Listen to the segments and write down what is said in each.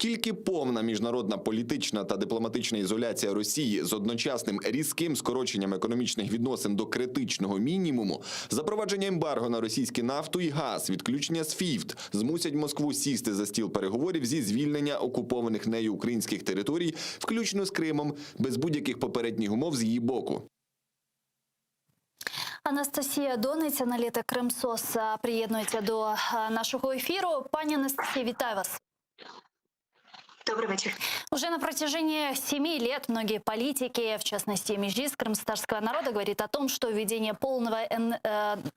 Тільки повна міжнародна політична та дипломатична ізоляція Росії з одночасним різким скороченням економічних відносин до критичного мінімуму, запровадження ембарго на російську нафту і газ, відключення SWIFT змусять Москву сісти за стіл переговорів зі звільнення окупованих нею українських територій, включно з Кримом, без будь-яких попередніх умов з її боку. Анастасія Донець, аналітик Кримсос, приєднується до нашого ефіру. Пані Анастасія, вітаю вас. Добрый вечер. Уже на протяжении 7 лет многие политики, в частности Меджлис крымстарского народа, говорит о том, что введение полного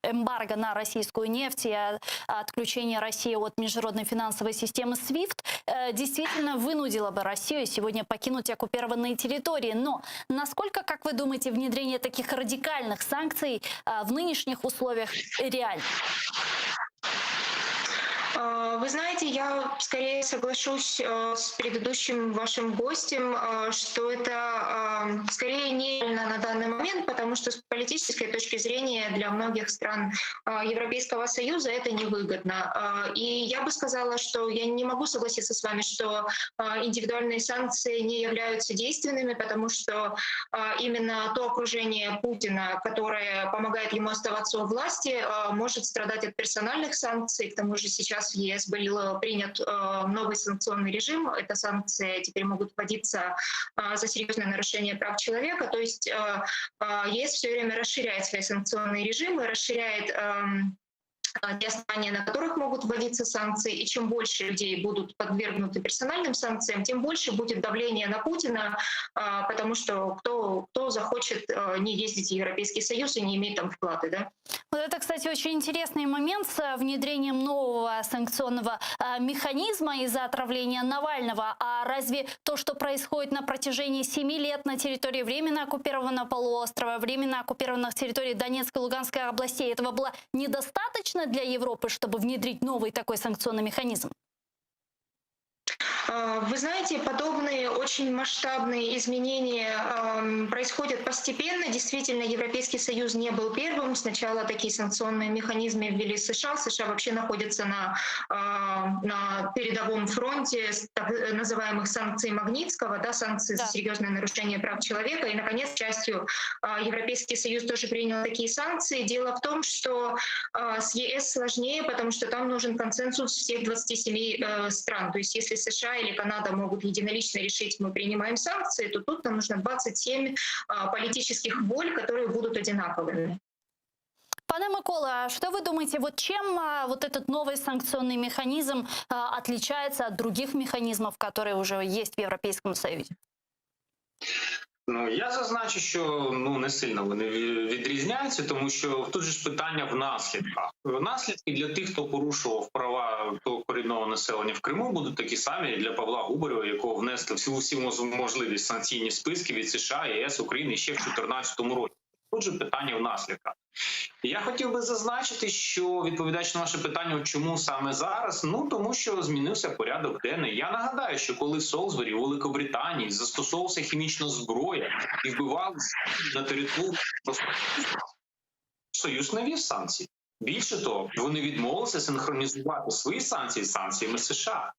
эмбарго на российскую нефть и отключение России от международной финансовой системы SWIFT действительно вынудило бы Россию сегодня покинуть оккупированные территории. Но насколько, как вы думаете, внедрение таких радикальных санкций в нынешних условиях реально? Вы знаете, я скорее соглашусь с предыдущим вашим гостем, что это скорее нереально на данный момент, потому что с политической точки зрения для многих стран Европейского Союза это невыгодно. И я бы сказала, что я не могу согласиться с вами, что индивидуальные санкции не являются действенными, потому что именно то окружение Путина, которое помогает ему оставаться у власти, может страдать от персональных санкций. К тому же сейчас в ЕС был принят новый санкционный режим. Это санкции теперь могут вводиться за серьезное нарушение прав человека. То есть ЕС все время расширяет свои санкционные режимы, расширяет те основания, на которых могут вводиться санкции, и чем больше людей будут подвергнуты персональным санкциям, тем больше будет давление на Путина, потому что кто захочет не ездить в Европейский Союз и не иметь там вклады, да? Вот это, кстати, очень интересный момент с внедрением нового санкционного механизма из-за отравления Навального. А разве то, что происходит на протяжении 7 лет на территории временно оккупированного полуострова, временно оккупированных территорий Донецкой и Луганской областей, этого было недостаточно для Европы, чтобы внедрить новый такой санкционный механизм? Вы знаете, подобные очень масштабные изменения происходят постепенно. Действительно, Европейский Союз не был первым. Сначала такие санкционные механизмы ввели США. США вообще находятся на передовом фронте так называемых санкций Магнитского, да, санкций за серьезное нарушение прав человека. И, наконец, частью Европейский Союз тоже принял такие санкции. Дело в том, что с ЕС сложнее, потому что там нужен консенсус всех 27 стран. То есть если США или Канада могут единолично решить, мы принимаем санкции, то тут нам нужно 27 политических воль, которые будут одинаковыми. Пане Микола, что вы думаете, вот чем вот этот новый санкционный механизм отличается от других механизмов, которые уже есть в Европейском Союзе? Ну, я зазначу, що не сильно вони відрізняються, тому що тут же ж питання в наслідках. Наслідки для тих, хто порушував права того корінного населення в Криму, будуть такі самі і для Павла Губарєва, якого внесли всі можливі санкційні списки від США, ЄС, України ще в 2014 році. Тут же питання в наслідках. І я хотів би зазначити, що відповідаючи на ваше питання, чому саме зараз, тому що змінився порядок денний. Я нагадаю, що коли в Солсбері, у Великобританії застосовувалася хімічна зброя і вбивалися на території, Союз не вів санкції. Більше того, вони відмовилися синхронізувати свої санкції з санкціями США.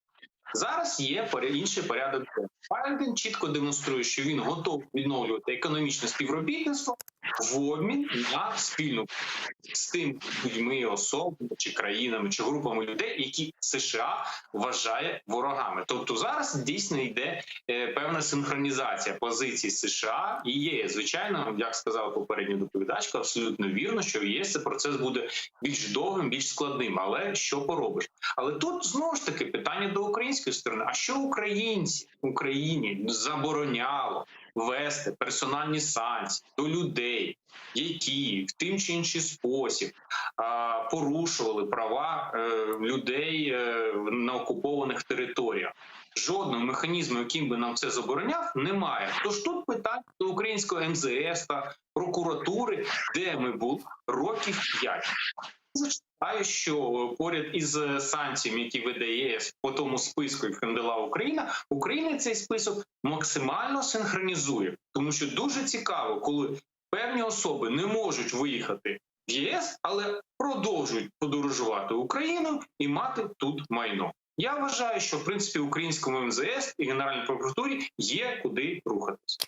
Зараз є інший порядок денний. Байден чітко демонструє, що він готовий відновлювати економічне співробітництво в обмін на спільну з тими людьми, особами, чи країнами, чи групами людей, які США вважає ворогами. Тобто зараз дійсно йде певна синхронізація позицій США і ЄС. Звичайно, як сказала попередня доповідачка, абсолютно вірно, що в ЄС цей процес буде більш довгим, більш складним. Але що поробиш? Але тут знову ж таки питання до української сторони. А що українці Україні забороняло ввести персональні санкції до людей, які в тим чи інший спосіб порушували права людей на окупованих територіях? Жодного механізму, яким би нам це забороняв, немає. Тож тут питання до українського МЗС та прокуратури, де ми були років 5. Зачитаю, що поряд із санкціями, які веде ЄС по тому списку, яким дала Україна цей список максимально синхронізує. Тому що дуже цікаво, коли певні особи не можуть виїхати в ЄС, але продовжують подорожувати Україну і мати тут майно. Я вважаю, що в принципі українському МЗС і Генеральній прокуратурі є куди рухатись.